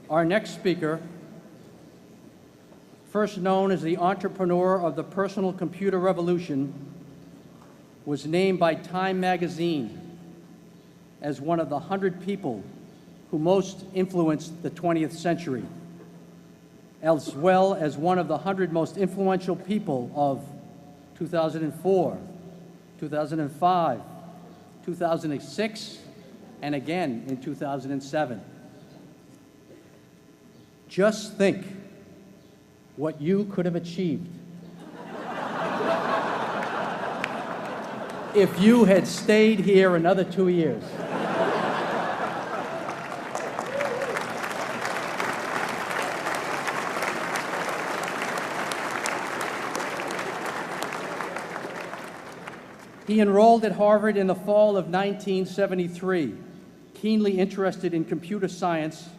Our next speaker, first known as the entrepreneur of the personal computer revolution, was named by Time magazine as one of the 100 people who most influenced the 20th century, as well as one of the 100 most influential people of 2004, 2005, 2006, and again in 2007. Just think what you could have achieved if you had stayed here another 2 years. He enrolled at Harvard in the fall of 1973, keenly interested in computer science,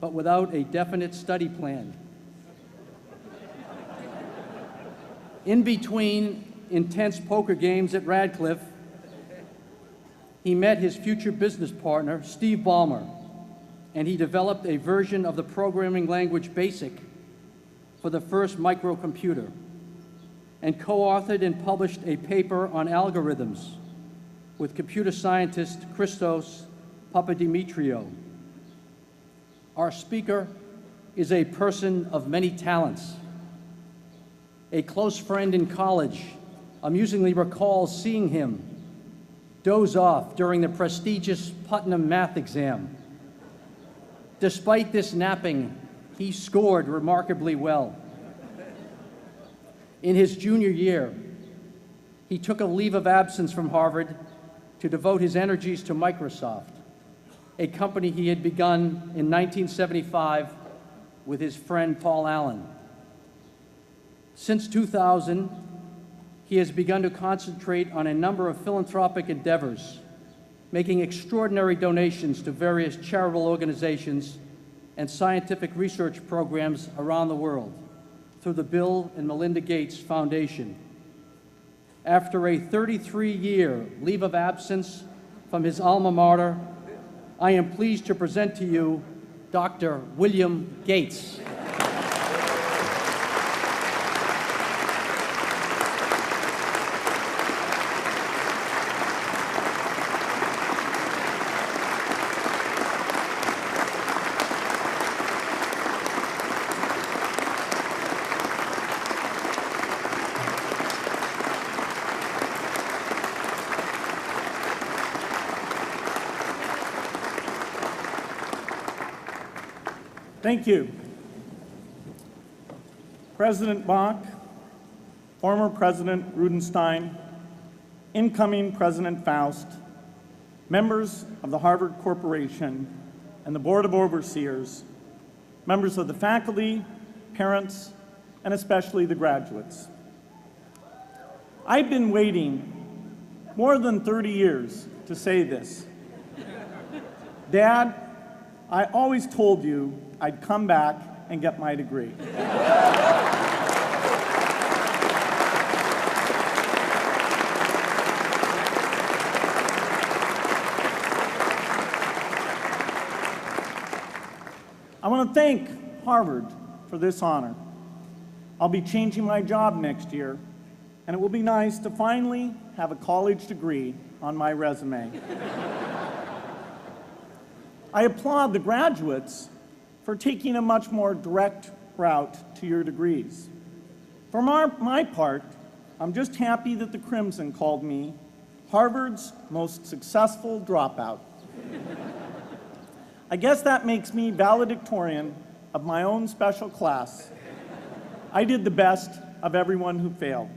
but without a definite study plan. In between intense poker games at Radcliffe, he met his future business partner, Steve Ballmer, and he developed a version of the programming language BASIC for the first microcomputer, and co-authored and published a paper on algorithms with computer scientist Christos Papadimitriou. Our speaker is a person of many talents. A close friend in college amusingly recalls seeing him doze off during the prestigious Putnam math exam. Despite this napping, he scored remarkably well. In his junior year, he took a leave of absence from Harvard to devote his energies to Microsoft, a company he had begun in 1975 with his friend Paul Allen. Since 2000, he has begun to concentrate on a number of philanthropic endeavors, making extraordinary donations to various charitable organizations and scientific research programs around the world through the Bill and Melinda Gates Foundation. After a 33-year leave of absence from his alma mater, I am pleased to present to you Dr. William Gates. Thank you. President Bach, former President Rudenstine, incoming President Faust, members of the Harvard Corporation and the Board of Overseers, members of the faculty, parents, and especially the graduates. I've been waiting more than 30 years to say this. Dad, I always told you I'd come back and get my degree. I want to thank Harvard for this honor. I'll be changing my job next year, and it will be nice to finally have a college degree on my resume. I applaud the graduates for taking a much more direct route to your degrees. For my part, I'm just happy that the Crimson called me Harvard's most successful dropout. I guess that makes me valedictorian of my own special class. I did the best of everyone who failed.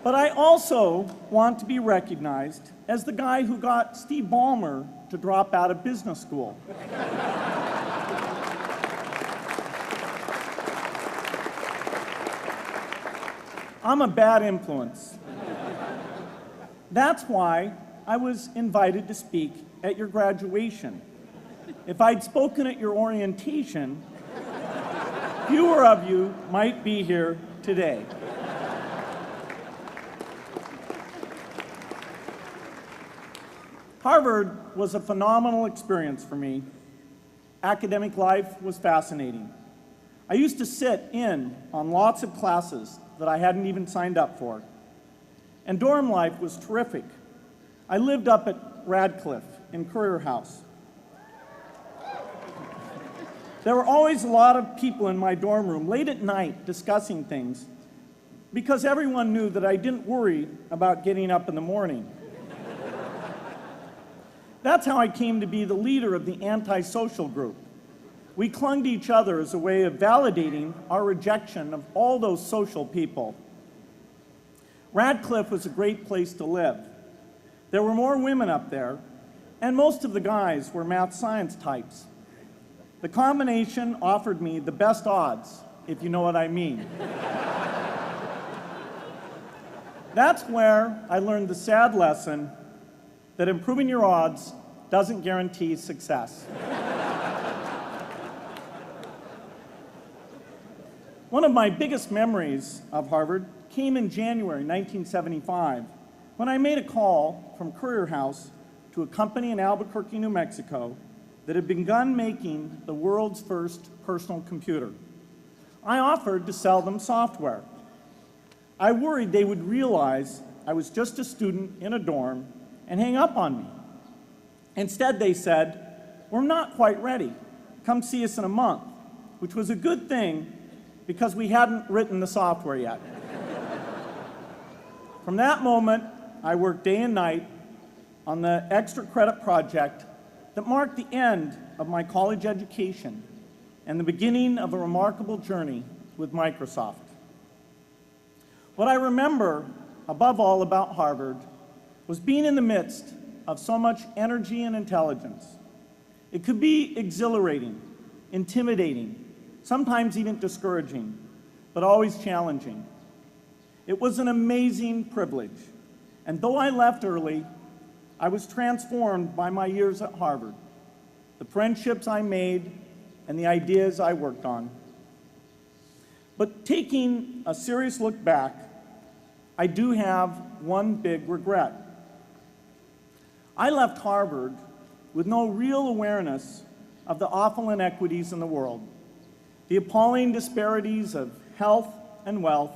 But I also want to be recognized as the guy who got Steve Ballmer to drop out of business school. I'm a bad influence. That's why I was invited to speak at your graduation. If I'd spoken at your orientation, fewer of you might be here today. Harvard was a phenomenal experience for me. Academic life was fascinating. I used to sit in on lots of classes that I hadn't even signed up for. And dorm life was terrific. I lived up at Radcliffe in Currier House. There were always a lot of people in my dorm room late at night discussing things because everyone knew that I didn't worry about getting up in the morning. That's how I came to be the leader of the antisocial group. We clung to each other as a way of validating our rejection of all those social people. Radcliffe was a great place to live. There were more women up there, and most of the guys were math science types. The combination offered me the best odds, if you know what I mean. That's where I learned the sad lesson that improving your odds doesn't guarantee success. One of my biggest memories of Harvard came in January 1975 when I made a call from Currier House to a company in Albuquerque, New Mexico that had begun making the world's first personal computer. I offered to sell them software. I worried they would realize I was just a student in a dorm and hang up on me. Instead, they said, "We're not quite ready. Come see us in a month," which was a good thing because we hadn't written the software yet. From that moment, I worked day and night on the extra credit project that marked the end of my college education and the beginning of a remarkable journey with Microsoft. What I remember above all about Harvard was being in the midst of so much energy and intelligence. It could be exhilarating, intimidating, sometimes even discouraging, but always challenging. It was an amazing privilege, and though I left early, I was transformed by my years at Harvard, the friendships I made, and the ideas I worked on. But taking a serious look back, I do have one big regret. I left Harvard with no real awareness of the awful inequities in the world, the appalling disparities of health and wealth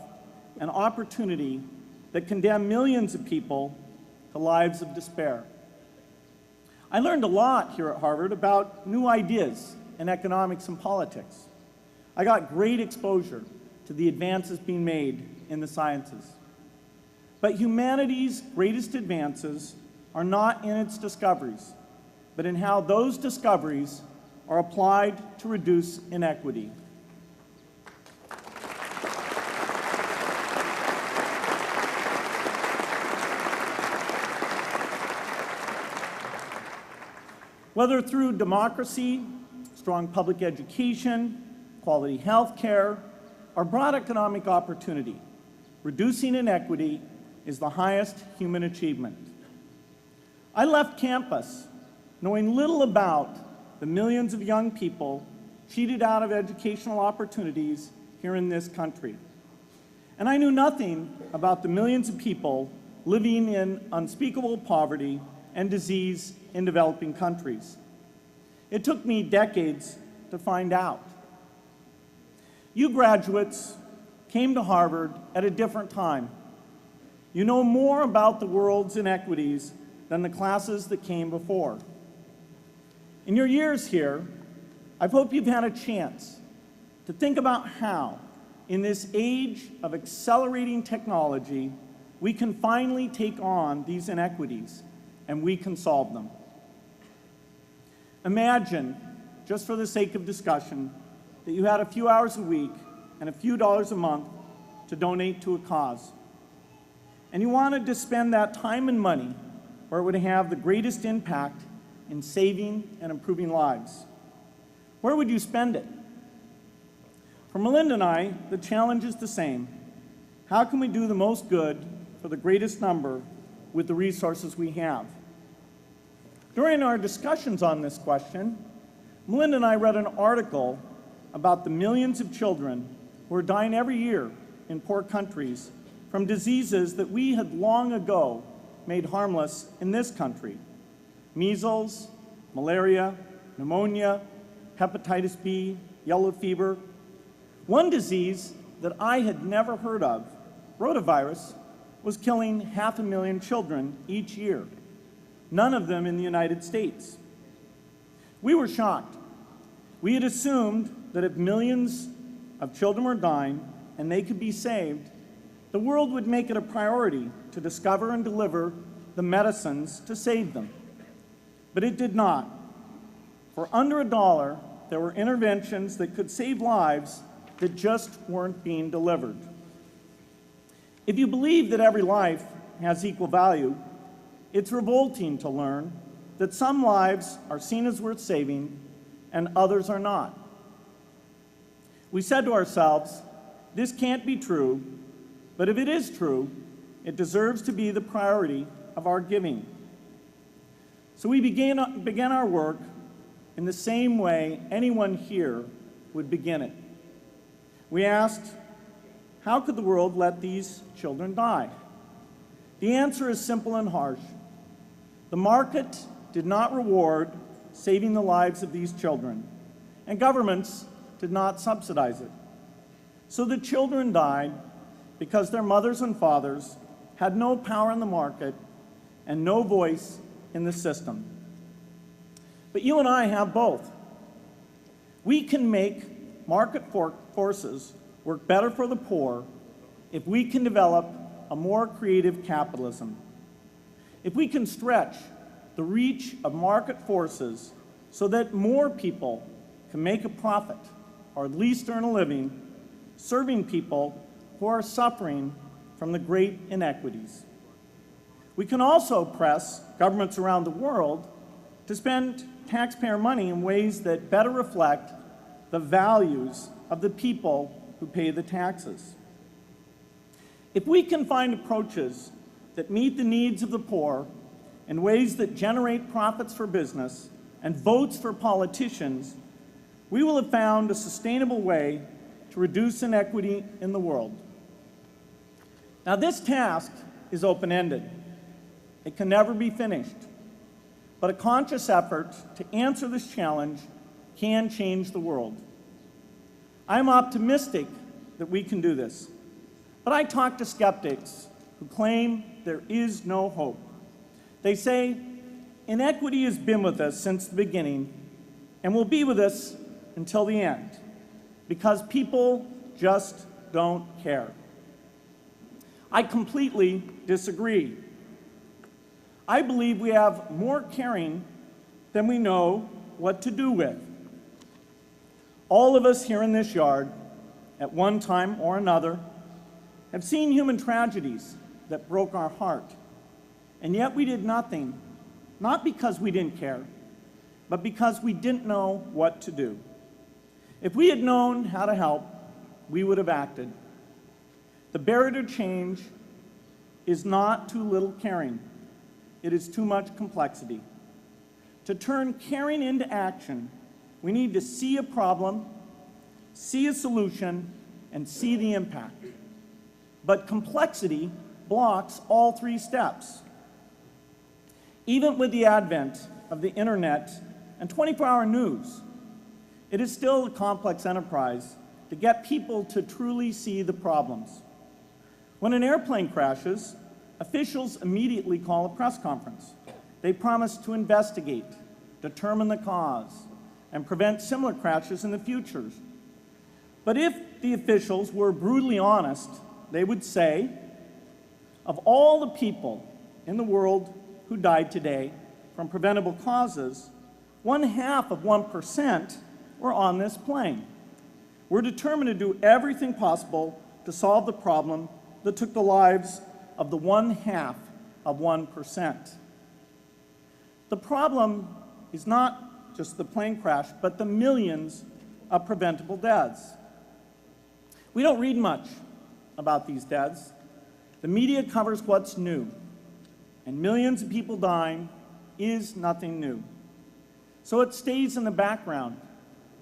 and opportunity that condemn millions of people to lives of despair. I learned a lot here at Harvard about new ideas in economics and politics. I got great exposure to the advances being made in the sciences. But humanity's greatest advances are not in its discoveries, but in how those discoveries are applied to reduce inequity. Whether through democracy, strong public education, quality health care, or broad economic opportunity, reducing inequity is the highest human achievement. I left campus knowing little about the millions of young people cheated out of educational opportunities here in this country. And I knew nothing about the millions of people living in unspeakable poverty and disease in developing countries. It took me decades to find out. You graduates came to Harvard at a different time. You know more about the world's inequities than the classes that came before. In your years here, I hope you've had a chance to think about how, in this age of accelerating technology, we can finally take on these inequities and we can solve them. Imagine, just for the sake of discussion, that you had a few hours a week and a few dollars a month to donate to a cause. And you wanted to spend that time and money where it would have the greatest impact in saving and improving lives. Where would you spend it? For Melinda and I, the challenge is the same. How can we do the most good for the greatest number with the resources we have? During our discussions on this question, Melinda and I read an article about the millions of children who are dying every year in poor countries from diseases that we had long ago made harmless in this country. measles, malaria, pneumonia, hepatitis B, yellow fever. One disease that I had never heard of, rotavirus, was killing 500,000 children each year, none of them in the United States. We were shocked. We had assumed that if millions of children were dying and they could be saved, the world would make it a priority to discover and deliver the medicines to save them. But it did not. For under $1, there were interventions that could save lives that just weren't being delivered. If you believe that every life has equal value, it's revolting to learn that some lives are seen as worth saving and others are not. We said to ourselves, this can't be true, but if it is true, it deserves to be the priority of our giving. So we began our work in the same way anyone here would begin it. We asked, how could the world let these children die? The answer is simple and harsh. The market did not reward saving the lives of these children, and governments did not subsidize it. So the children died because their mothers and fathers had no power in the market and no voice in the system. But you and I have both. We can make market forces work better for the poor if we can develop a more creative capitalism. If we can stretch the reach of market forces so that more people can make a profit, or at least earn a living, serving people who are suffering from the great inequities. We can also press governments around the world to spend taxpayer money in ways that better reflect the values of the people who pay the taxes. If we can find approaches that meet the needs of the poor in ways that generate profits for business and votes for politicians, we will have found a sustainable way to reduce inequity in the world. Now, this task is open-ended. It can never be finished. But a conscious effort to answer this challenge can change the world. I'm optimistic that we can do this. But I talk to skeptics who claim there is no hope. They say, inequity has been with us since the beginning and will be with us until the end, because people just don't care. I completely disagree. I believe we have more caring than we know what to do with. All of us here in this yard, at one time or another, have seen human tragedies that broke our heart, and yet we did nothing, not because we didn't care, but because we didn't know what to do. If we had known how to help, we would have acted. The barrier to change is not too little caring. It is too much complexity. To turn caring into action, we need to see a problem, see a solution, and see the impact. But complexity blocks all three steps. Even with the advent of the internet and 24-hour news, it is still a complex enterprise to get people to truly see the problems. When an airplane crashes, officials immediately call a press conference. They promise to investigate, determine the cause, and prevent similar crashes in the future. But if the officials were brutally honest, they would say, of all the people in the world who died today from preventable causes, 0.5% were on this plane. We're determined to do everything possible to solve the problem that took the lives of the 0.5%. The problem is not just the plane crash, but the millions of preventable deaths. We don't read much about these deaths. The media covers what's new, and millions of people dying is nothing new. So it stays in the background,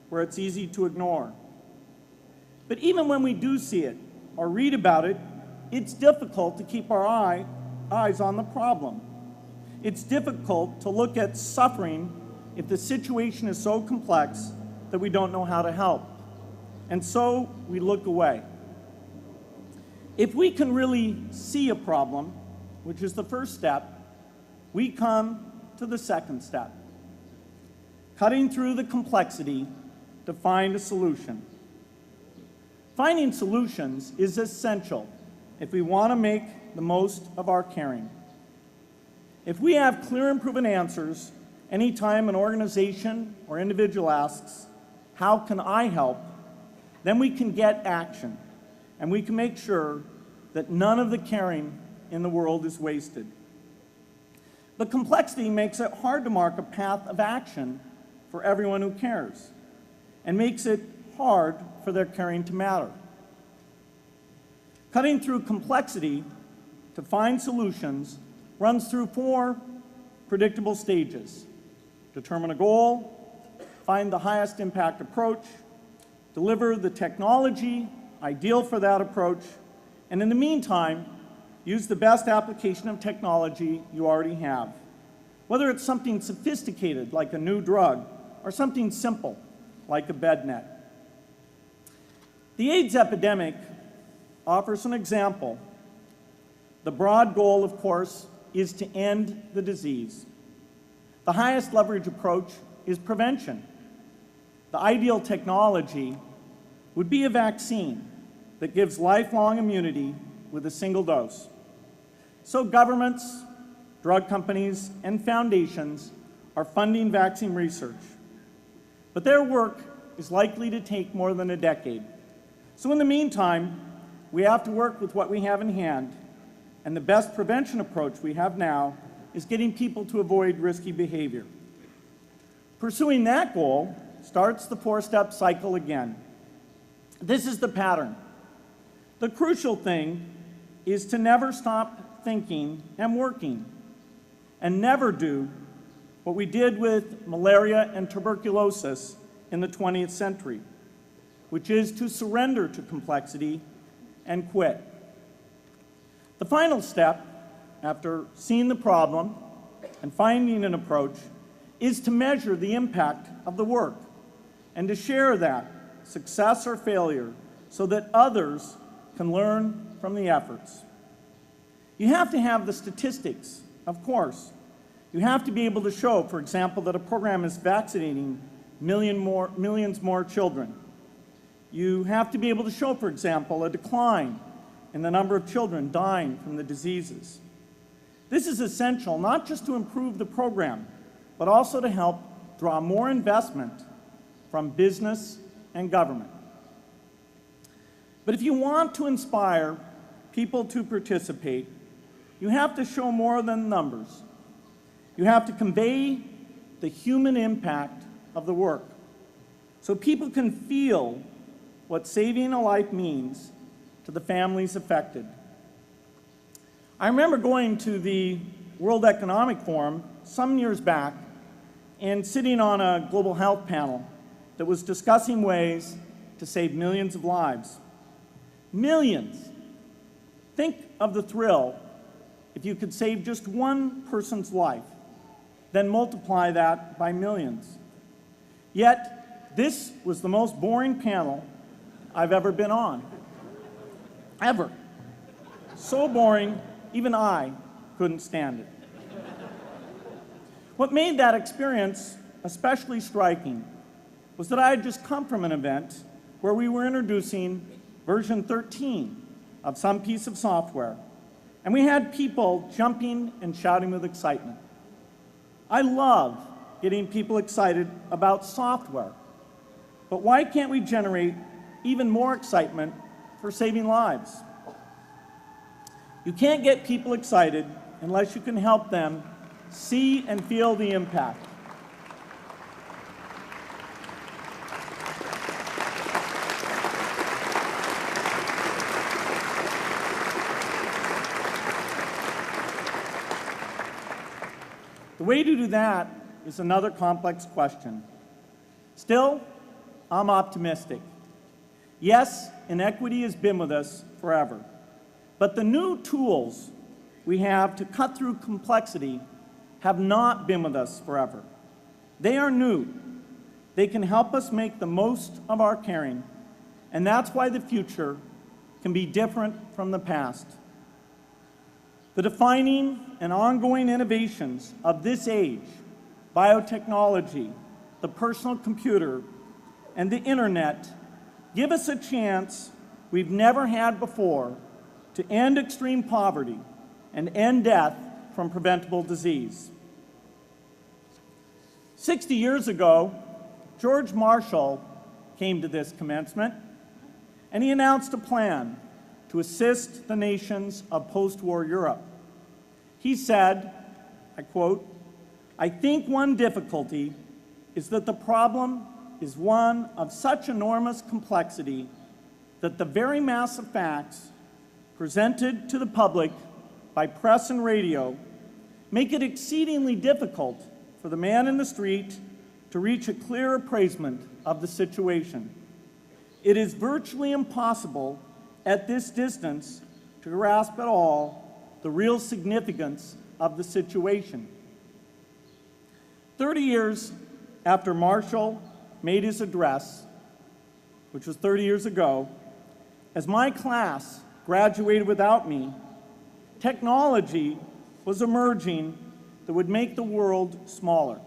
where it's easy to ignore. But even when we do see it or read about it, it's difficult to keep our eyes on the problem. It's difficult to look at suffering if the situation is so complex that we don't know how to help. And so we look away. If we can really see a problem, which is the first step, we come to the second step, cutting through the complexity to find a solution. Finding solutions is essential if we want to make the most of our caring. If we have clear and proven answers anytime an organization or individual asks, "How can I help?" then we can get action, and we can make sure that none of the caring in the world is wasted. But complexity makes it hard to mark a path of action for everyone who cares, and makes it hard for their caring to matter. Cutting through complexity to find solutions runs through 4 predictable stages. Determine a goal, find the highest impact approach, deliver the technology ideal for that approach, and in the meantime, use the best application of technology you already have. Whether it's something sophisticated like a new drug or something simple like a bed net. The AIDS epidemic offers an example. The broad goal, of course, is to end the disease. The highest leverage approach is prevention. The ideal technology would be a vaccine that gives lifelong immunity with a single dose. So governments, drug companies, and foundations are funding vaccine research. But their work is likely to take more than a decade. So in the meantime, we have to work with what we have in hand, and the best prevention approach we have now is getting people to avoid risky behavior. Pursuing that goal starts the 4-step cycle again. This is the pattern. The crucial thing is to never stop thinking and working, and never do what we did with malaria and tuberculosis in the 20th century, which is to surrender to complexity and quit. The final step, after seeing the problem and finding an approach, is to measure the impact of the work and to share that, success or failure, so that others can learn from the efforts. You have to have the statistics, of course. You have to be able to show, for example, that a program is vaccinating millions more children. You have to be able to show, for example, a decline in the number of children dying from the diseases. This is essential not just to improve the program, but also to help draw more investment from business and government. But if you want to inspire people to participate, you have to show more than numbers. You have to convey the human impact of the work so people can feel what saving a life means to the families affected. I remember going to the World Economic Forum some years back and sitting on a global health panel that was discussing ways to save millions of lives. Millions. Think of the thrill if you could save just one person's life, then multiply that by millions. Yet, this was the most boring panel I've ever been on. Ever. So boring, even I couldn't stand it. What made that experience especially striking was that I had just come from an event where we were introducing version 13 of some piece of software, and we had people jumping and shouting with excitement. I love getting people excited about software, but why can't we generate even more excitement for saving lives? You can't get people excited unless you can help them see and feel the impact. The way to do that is another complex question. Still, I'm optimistic. Yes, inequity has been with us forever, but the new tools we have to cut through complexity have not been with us forever. They are new. They can help us make the most of our caring, and that's why the future can be different from the past. The defining and ongoing innovations of this age, biotechnology, the personal computer, and the internet, give us a chance we've never had before to end extreme poverty and end death from preventable disease. 60 years ago, George Marshall came to this commencement, and he announced a plan to assist the nations of post-war Europe. He said, I quote, "I think one difficulty is that the problem is one of such enormous complexity that the very mass of facts presented to the public by press and radio make it exceedingly difficult for the man in the street to reach a clear appraisement of the situation. It is virtually impossible at this distance to grasp at all the real significance of the situation." 30 years after Marshall made his address, which was 30 years ago, as my class graduated without me, technology was emerging that would make the world smaller,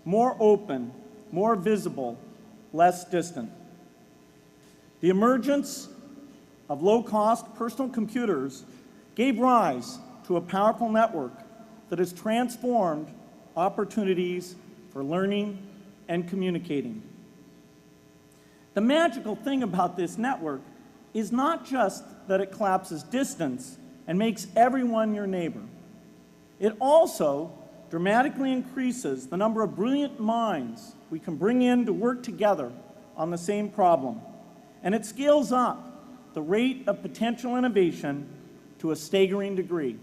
more open, more visible, less distant. The emergence of low-cost personal computers gave rise to a powerful network that has transformed opportunities for learning and communicating. The magical thing about this network is not just that it collapses distance and makes everyone your neighbor. It also dramatically increases the number of brilliant minds we can bring in to work together on the same problem, and it scales up the rate of potential innovation to a staggering degree.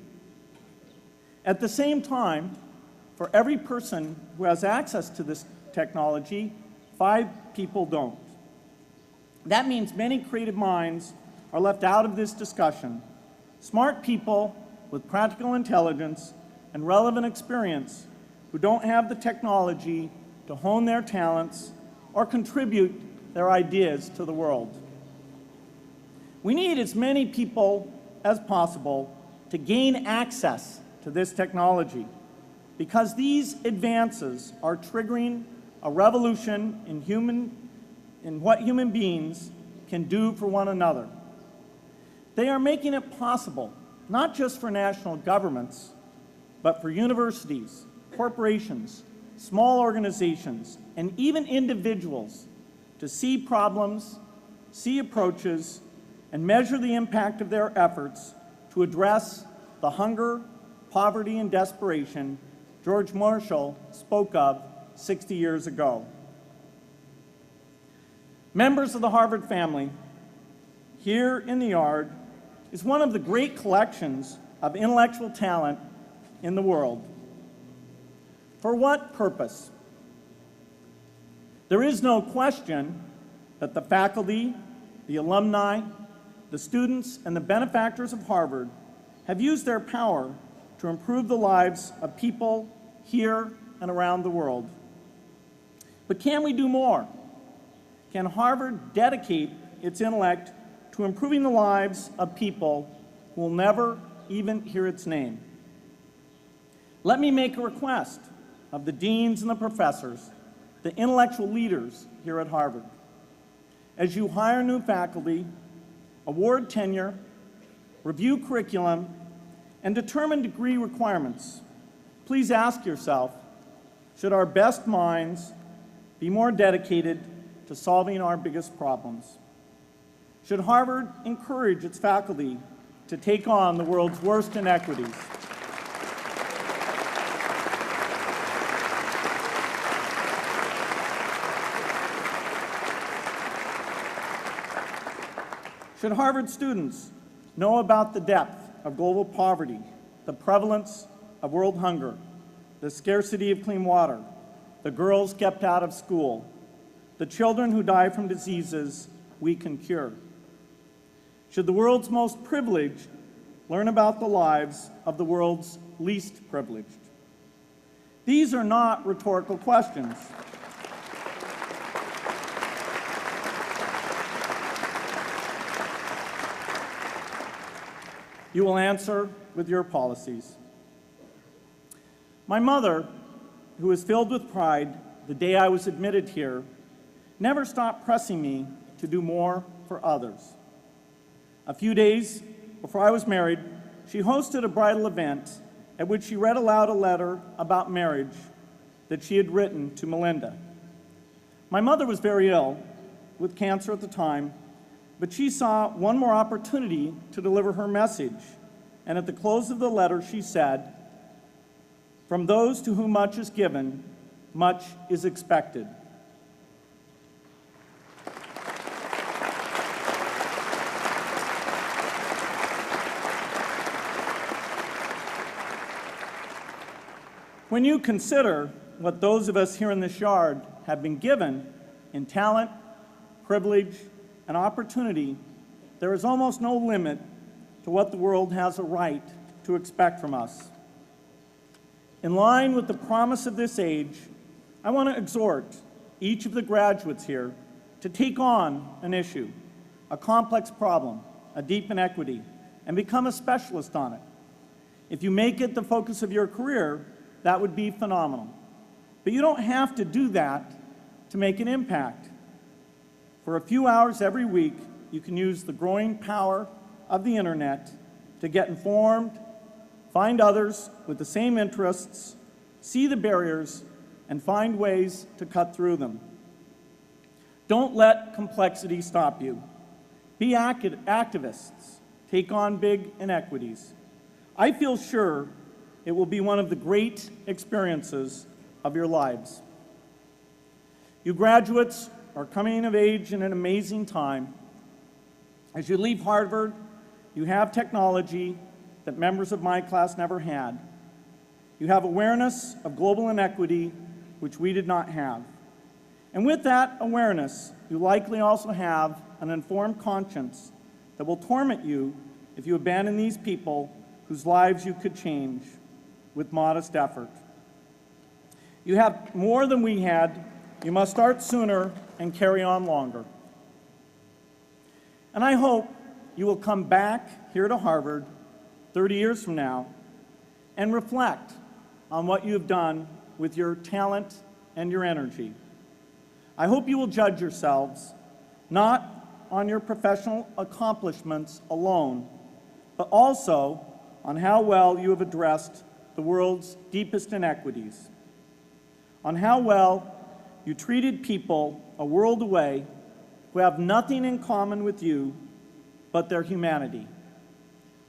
At the same time, for every person who has access to this technology, 5 people don't. That means many creative minds are left out of this discussion. Smart people with practical intelligence and relevant experience who don't have the technology to hone their talents or contribute their ideas to the world. We need as many people as possible to gain access to this technology, because these advances are triggering a revolution in what human beings can do for one another. They are making it possible, not just for national governments, but for universities, corporations, small organizations, and even individuals to see problems, see approaches, and measure the impact of their efforts to address the hunger, poverty, and desperation George Marshall spoke of 60 years ago. Members of the Harvard family, here in the yard is one of the great collections of intellectual talent in the world. For what purpose? There is no question that the faculty, the alumni, the students, and the benefactors of Harvard have used their power to improve the lives of people here and around the world. But can we do more? Can Harvard dedicate its intellect to improving the lives of people who will never even hear its name? Let me make a request of the deans and the professors, the intellectual leaders here at Harvard. As you hire new faculty, award tenure, review curriculum, and determine degree requirements, please ask yourself, should our best minds be more dedicated to solving our biggest problems? Should Harvard encourage its faculty to take on the world's worst inequities? Should Harvard students know about the depth of global poverty, the prevalence of world hunger, the scarcity of clean water, the girls kept out of school, the children who die from diseases we can cure? Should the world's most privileged learn about the lives of the world's least privileged? These are not rhetorical questions. You will answer with your policies. My mother, who was filled with pride the day I was admitted here, never stopped pressing me to do more for others. A few days before I was married, she hosted a bridal event at which she read aloud a letter about marriage that she had written to Melinda. My mother was very ill with cancer at the time, but she saw one more opportunity to deliver her message, and at the close of the letter she said, "From those to whom much is given, much is expected." When you consider what those of us here in this yard have been given in talent, privilege, and opportunity, there is almost no limit to what the world has a right to expect from us. In line with the promise of this age, I want to exhort each of the graduates here to take on an issue, a complex problem, a deep inequity, and become a specialist on it. If you make it the focus of your career, that would be phenomenal. But you don't have to do that to make an impact. For a few hours every week, you can use the growing power of the internet to get informed, find others with the same interests, see the barriers, and find ways to cut through them. Don't let complexity stop you. Be activists. Take on big inequities. I feel sure it will be one of the great experiences of your lives. You graduates are coming of age in an amazing time. As you leave Harvard, you have technology that members of my class never had. You have awareness of global inequity, which we did not have. And with that awareness, you likely also have an informed conscience that will torment you if you abandon these people whose lives you could change with modest effort. You have more than we had. You must start sooner and carry on longer. And I hope you will come back here to Harvard 30 years from now and reflect on what you have done with your talent and your energy. I hope you will judge yourselves not on your professional accomplishments alone, but also on how well you have addressed the world's deepest inequities, on how well you treated people a world away who have nothing in common with you but their humanity.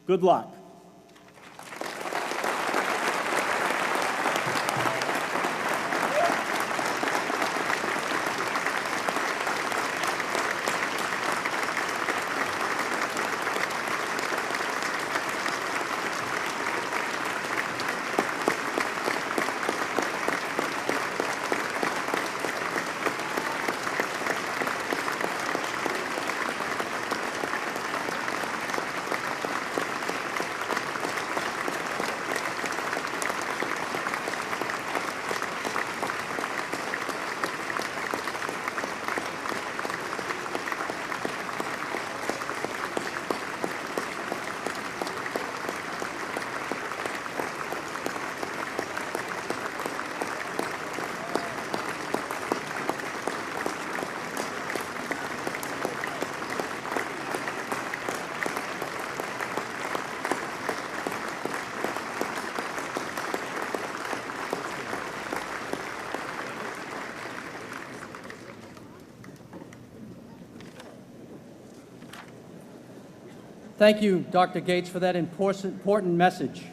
Good luck. Thank you, Dr. Gates, for that important message.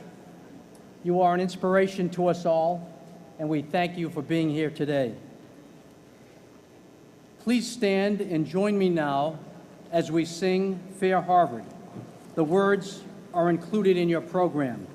You are an inspiration to us all, and we thank you for being here today. Please stand and join me now as we sing Fair Harvard. The words are included in your program.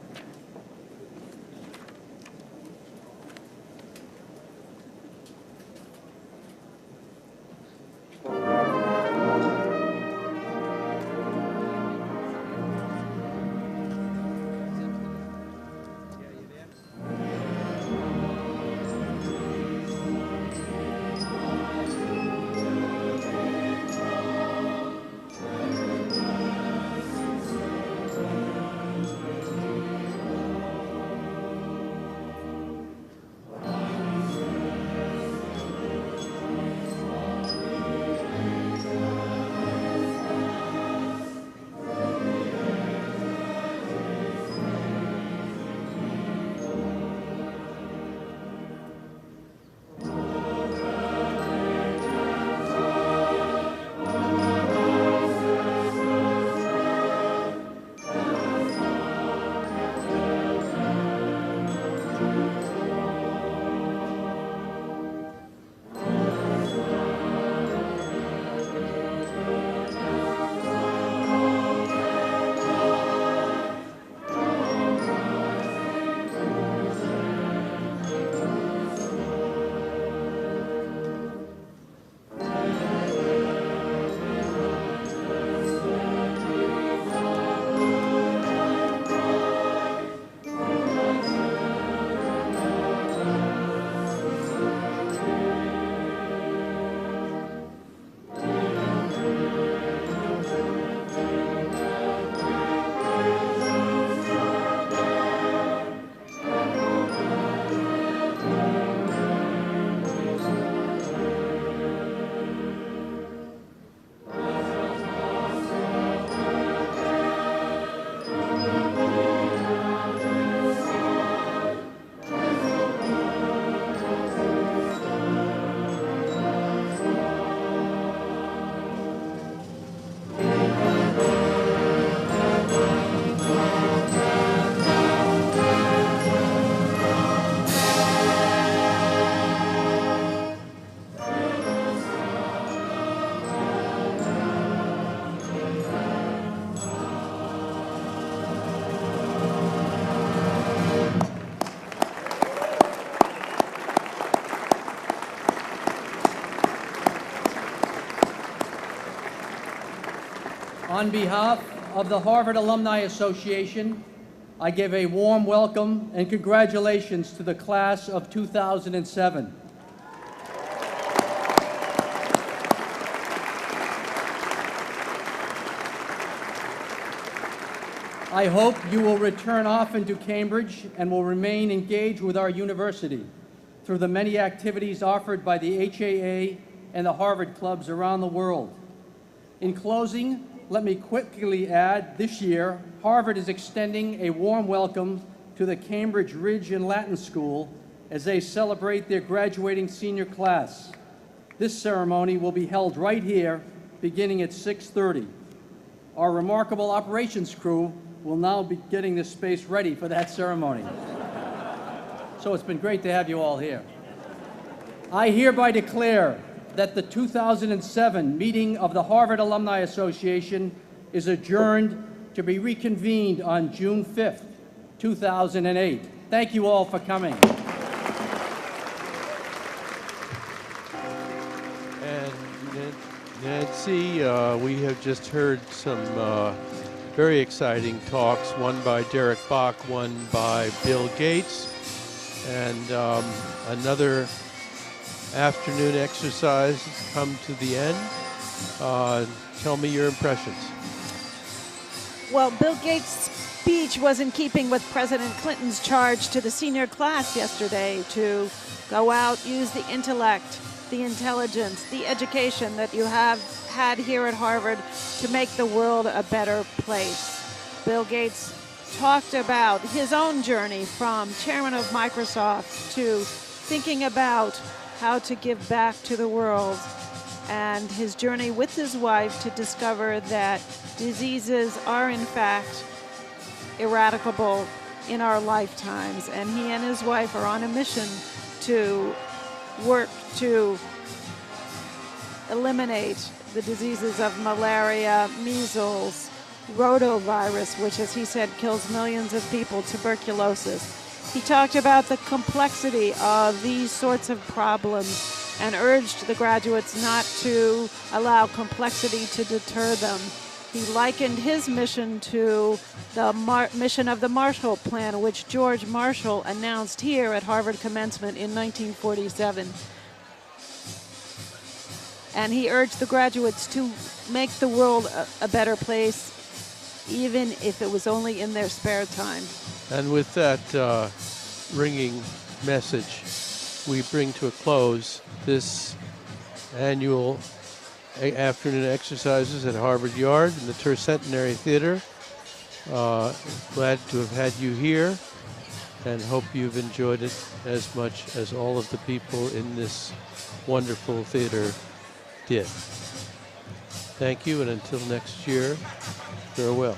On behalf of the Harvard Alumni Association, I give a warm welcome and congratulations to the class of 2007. I hope you will return often to Cambridge and will remain engaged with our university through the many activities offered by the HAA and the Harvard clubs around the world. In closing, let me quickly add, this year, Harvard is extending a warm welcome to the Cambridge Ridge and Latin School as they celebrate their graduating senior class. This ceremony will be held right here, beginning at 6:30. Our remarkable operations crew will now be getting this space ready for that ceremony. So it's been great to have you all here. I hereby declare that the 2007 meeting of the Harvard Alumni Association is adjourned to be reconvened on June 5th, 2008. Thank you all for coming. And Nancy, we have just heard some very exciting talks, one by Derek Bach, one by Bill Gates, and another afternoon exercise has come to the end. Tell me your impressions. Well, Bill Gates' speech was in keeping with President Clinton's charge to the senior class yesterday to go out, use the intellect, the intelligence, the education that you have had here at Harvard to make the world a better place. Bill Gates talked about his own journey from chairman of Microsoft to thinking about how to give back to the world, and his journey with his wife to discover that diseases are in fact eradicable in our lifetimes. And he and his wife are on a mission to work to eliminate the diseases of malaria, measles, rotavirus, which, as he said, kills millions of people, tuberculosis. He talked about the complexity of these sorts of problems and urged the graduates not to allow complexity to deter them. He likened his mission to the mission of the Marshall Plan, which George Marshall announced here at Harvard Commencement in 1947. And he urged the graduates to make the world a better place, even if it was only in their spare time. And with that ringing message, we bring to a close this annual afternoon exercises at Harvard Yard in the Tercentenary Theater. Glad to have had you here and hope you've enjoyed it as much as all of the people in this wonderful theater did. Thank you, and until next year, farewell.